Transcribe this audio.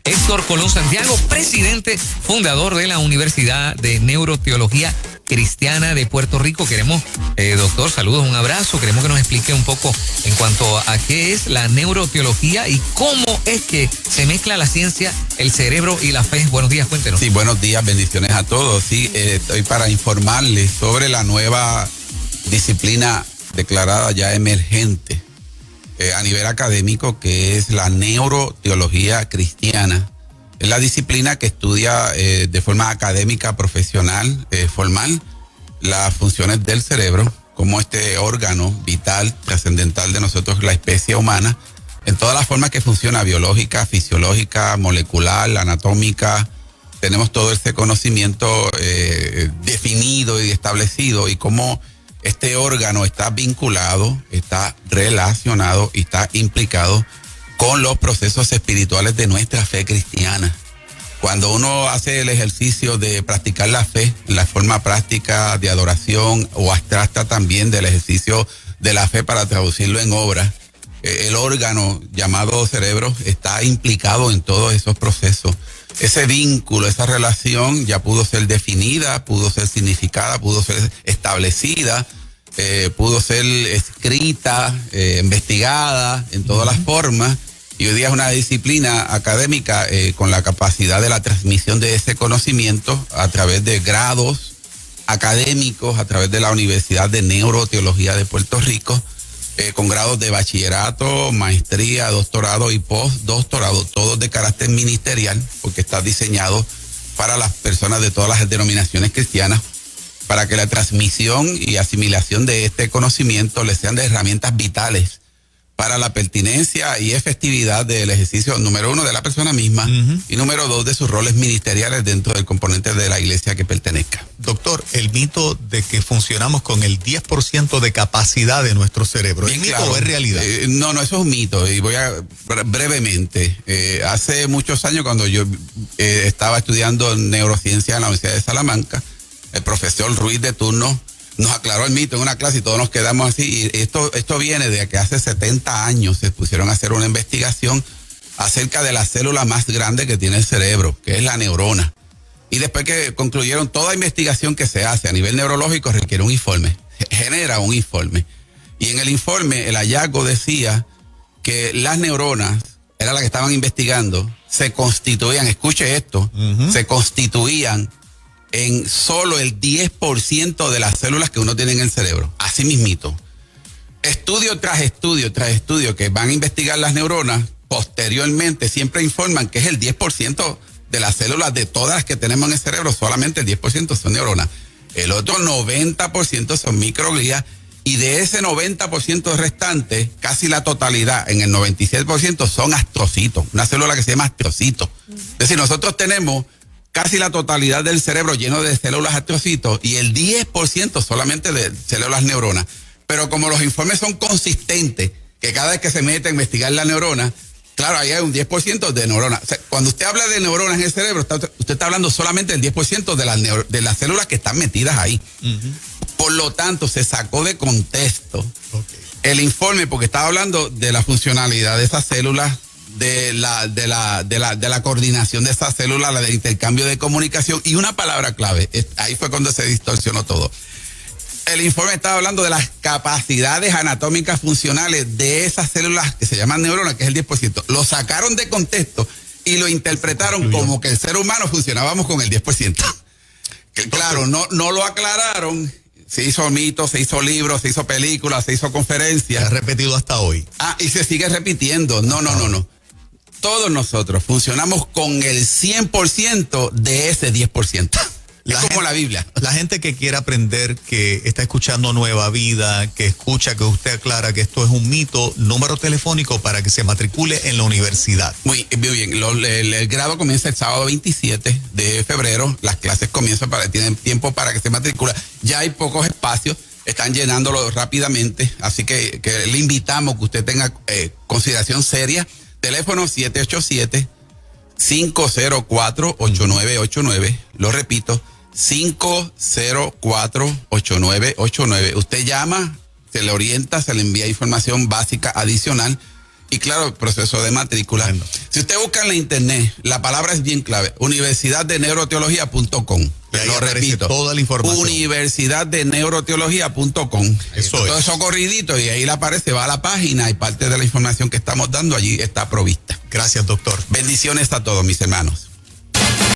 Héctor Colón Santiago, presidente, fundador de la Universidad de Neuroteología Cristiana de Puerto Rico. Queremos, doctor, saludos, un abrazo. Queremos que nos explique un poco en cuanto a qué es la neuroteología y cómo es que se mezcla la ciencia, el cerebro y la fe. Buenos días, cuéntenos. Sí, buenos días, bendiciones a todos. Sí, estoy para informarles sobre la nueva disciplina declarada ya emergente a nivel académico, que es la neuroteología cristiana. Es la disciplina que estudia de forma académica, profesional, formal, las funciones del cerebro, como este órgano vital, trascendental de nosotros, la especie humana, en todas las formas que funciona, biológica, fisiológica, molecular, anatómica. Tenemos todo este conocimiento definido y establecido, y cómo este órgano está vinculado, está relacionado y está implicado con los procesos espirituales de nuestra fe cristiana. Cuando uno hace el ejercicio de practicar la fe en la forma práctica de adoración o abstracta también del ejercicio de la fe para traducirlo en obra, el órgano llamado cerebro está implicado en todos esos procesos. Ese vínculo, esa relación ya pudo ser definida, pudo ser significada, pudo ser establecida, pudo ser escrita, investigada en todas las formas. Y hoy día es una disciplina académica con la capacidad de la transmisión de ese conocimiento a través de grados académicos, a través de la Universidad de Neuroteología de Puerto Rico, con grados de bachillerato, maestría, doctorado y postdoctorado, todos de carácter ministerial, porque está diseñado para las personas de todas las denominaciones cristianas, para que la transmisión y asimilación de este conocimiento les sean de herramientas vitales para la pertinencia y efectividad del ejercicio, número uno, de la persona misma, y número dos, de sus roles ministeriales dentro del componente de la iglesia que pertenezca. Doctor, el mito de que funcionamos con el 10% de capacidad de nuestro cerebro, ¿es mito o es realidad? No, eso es un mito, y voy a brevemente. Hace muchos años, cuando yo estaba estudiando neurociencia en la Universidad de Salamanca, el profesor Ruiz de turno nos aclaró el mito en una clase y todos nos quedamos así. Y esto viene de que hace 70 años se pusieron a hacer una investigación acerca de la célula más grande que tiene el cerebro, que es la neurona. Y después que concluyeron, toda investigación que se hace a nivel neurológico requiere un informe, genera un informe. Y en el informe el hallazgo decía que las neuronas, era la que estaban investigando, se constituían, escuche esto, se constituían en solo el 10% de las células que uno tiene en el cerebro. Así mismito. Estudio tras estudio que van a investigar las neuronas, posteriormente siempre informan que es el 10% de las células de todas las que tenemos en el cerebro, solamente el 10% son neuronas. El otro 90% son microglías, y de ese 90% restante, casi la totalidad, en el 97%, son astrocitos, una célula que se llama astrocito. Es decir, nosotros tenemos casi la totalidad del cerebro lleno de células astrocitos y el 10% solamente de células neuronas. Pero como los informes son consistentes, que cada vez que se mete a investigar la neurona, claro, ahí hay un 10% de neuronas. O sea, cuando usted habla de neuronas en el cerebro, usted está hablando solamente del 10% de las células que están metidas ahí. Por lo tanto, se sacó de contexto el informe, porque estaba hablando de la funcionalidad de esas células, de la coordinación de esas células, del intercambio de comunicación, y una palabra clave, ahí fue cuando se distorsionó todo. El informe estaba hablando de las capacidades anatómicas funcionales de esas células que se llaman neuronas, que es el 10%. Lo sacaron de contexto y lo interpretaron como que el ser humano funcionábamos con el 10%. Que, claro, no lo aclararon. Se hizo mito, se hizo libros, se hizo películas, se hizo conferencias. Se ha repetido hasta hoy. Y se sigue repitiendo. No. Todos nosotros funcionamos con el 100% de ese 10%. Como la Biblia. La gente que quiere aprender, que está escuchando Nueva Vida, que escucha que usted aclara que esto es un mito, número telefónico para que se matricule en la universidad. Muy bien. El grado comienza el sábado 27 de febrero. Las clases comienzan, tienen tiempo para que se matricule. Ya hay pocos espacios, están llenándolo rápidamente. Así que le invitamos que usted tenga consideración seria. Teléfono 787-504-8989. Lo repito, 504-8989. Usted llama, se le orienta, se le envía información básica adicional Y claro, proceso de matrícula. Bueno. Si usted busca en la internet, la palabra es bien clave, universidaddeneuroteología.com. Y ahí Lo aparece repito, toda la información. universidaddeneuroteología.com. Eso Todo es. eso corridito y ahí le aparece, va a la página y parte de la información que estamos dando allí está provista. Gracias, doctor. Bendiciones a todos mis hermanos.